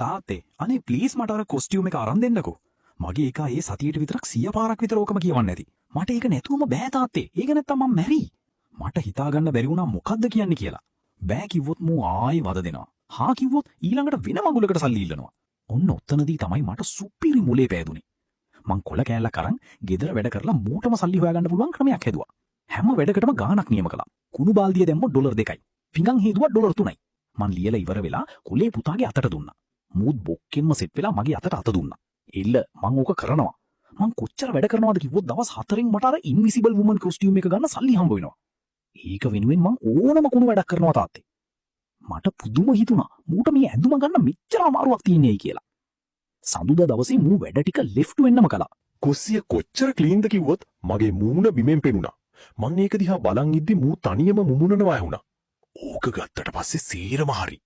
තාත්තේ අනේ ප්ලීස් මට අර කොස්ටියුම් එක අරන් දෙන්නකෝ. මගේ එකා ඒ සතියට විතරක් 100 පාරක් විතර ඕකම කියවන්නේ නැති. මට ඒක නැතුවම බෑ තාත්තේ. ඒක නැත්තම් මම මැරි. මට හිතා ගන්න බැරි වුණා මොකද්ද කියන්නේ කියලා. බෑ කිව්වොත් මූ ආයෙ වද දෙනවා. හා කිව්වොත් ඊළඟට වෙන මගුලකට සල්ලි ඉල්ලනවා. ඔන්න ඔතනදී තමයි මට සුපිරි මුලේ පෑදුනේ. මං කොල කෑල්ලක් අරන් ගෙදර වැඩ කරලා මූටම සල්ලි හොයාගන්න පුළුවන් ක්‍රමයක් හැදුවා. හැම වැඩකටම ගාණක් නියම කළා. කුණු බාල්දිය දැම්ම ඩොලර් 2යි. පිඟන් හේදුවා ඩොලර් 3යි. මං ලියලා ඉවර වෙලා කුලේ පුතාගේ අතට දුන්නා. මූත් බොක්කෙන්ම සෙට් වෙලා මගේ අතට අත දුන්නා. එල්ල මං ඕක කරනවා. මං කොච්චර වැඩ කරනවද කිව්වොත් දවස් 4න් මට අර ඉන්විසිබල් වුමන් කොස්ටියුම් එක ගන්න සල්ලි හම්බ වෙනවා. ඒක වෙනුවෙන් මං ඕනම කුණු වැඩක් කරනවා තාත්තේ. මට පුදුම හිතුණා මූට මේ ඇඳුම ගන්න මෙච්චර අමාරුවක් තියෙන්නේ කියලා. සඳුදා දවසේ මූ වැඩ ටික ලෙෆ්ට් වෙන්නම කළා. කුස්සිය කොච්චර ක්ලීන්ද කිව්වොත් මගේ මූණ බිමෙන් පෙනුණා. මං ඒක දිහා බලන් ඉද්දි මූ තනියම මුමුණනවා වුණා. ඕක ගත්තට පස්සේ සේරම හරි.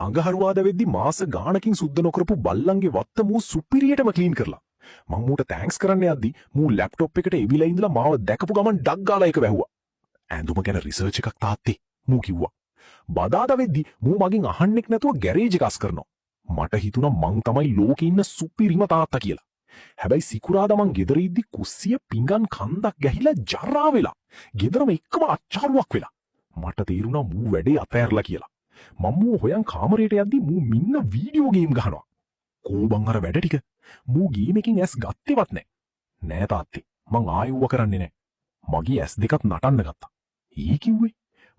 අඟහරුවාද වෙද්දි මාස ගාණකින් සුද්ධ නොකරපු බල්ලන්ගේ වත්ත මූ සුපිරියටම ක්ලීන් කරලා. මං මූට තෑන්ක්ස් කරන්න යද්දි මූ ලැප්ටොප් එකට එවිලා ඉඳලා මාව දැකපු ගමන් ඩක් ගාලා ඒක වැහුවා. ඇඳුම ගැන රිසර්ච් එකක් තාත්තේ මූ කිව්වා. බදාදා වෙද්දි මූ මගෙන් අහන්නෙක් නැතුව ගෑරේජ් එක අස් කරනවා. මට හිතුණා මං තමයි ලෝකේ ඉන්න සුපිරිම තාත්තා කියලා. හැබැයි සිකුරාදා මං ගෙදර ඉද්දි කුස්සිය පිඟන් කන්දක් ගැහිලා ජරා වෙලා. ගෙදරම එක්කම අච්චාරුවක් වෙලා. මට තේරුණා මූ වැඩේ අතෑරලා කියලා. මම මූ හොයන් කාමරයට යද්දි මූ මින්න වීඩියෝ ගේම් ගහනවා. කෝබන් අර වැඩ ටික මූ ගේම් එකකින් ඇස් ගත්තේවත් නැහැ. නෑ තාත්තේ මං ආයෙව කරන්නේ නැහැ. මගේ ඇස් දෙකත් නටන්න ගත්තා. ඊ කිව්වේ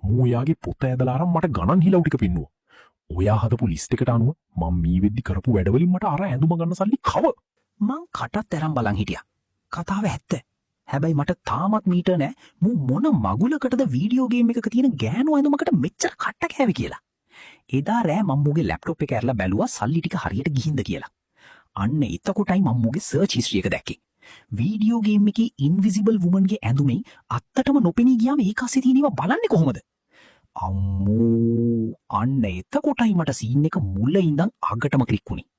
මූ යාගේ පොත ඇදලා අරන් මට ගණන් හිලව් ටික පින්නුවා. ඔයා හදපු ලිස්ට් එකට අනුව මම මේ වෙද්දි කරපු වැඩවලින් මට අර ඇඳුම ගන්න සල්ලි කව. මං කටත් ඇරන් බලන් හිටියා. කතාව ඇත්ත. හැබැයි මට තාමත් මීටර් නෑ මූ මොන මගුලකටද වීඩියෝ ගේම් එකක තියෙන ගෑනු ඇඳුමකට මෙච්චර කට්ට කෑවේ කියලා. එදා රෑ මම මූගේ ලැප්ටොප් එක ඇරලා බැලුවා සල්ලි ටික හරියට ගිහින්ද කියලා. අන්න එතකොටයි මම මූගේ සර්ච් හිස්ටරි එක දැක්කේ. වීඩියෝ ගේම් එකේ ඉන්විසිබල් වුමන්ගේ ඇඳුමේ අත්තටම නොපෙනී ගියාම ඒක අස්සේ තියෙන ඒවා බලන්නේ කොහොමද? අම්මෝ අන්න එතකොටයි මට සීන් එක මුල ඉඳන් අගටම ක්ලික් වුණේ.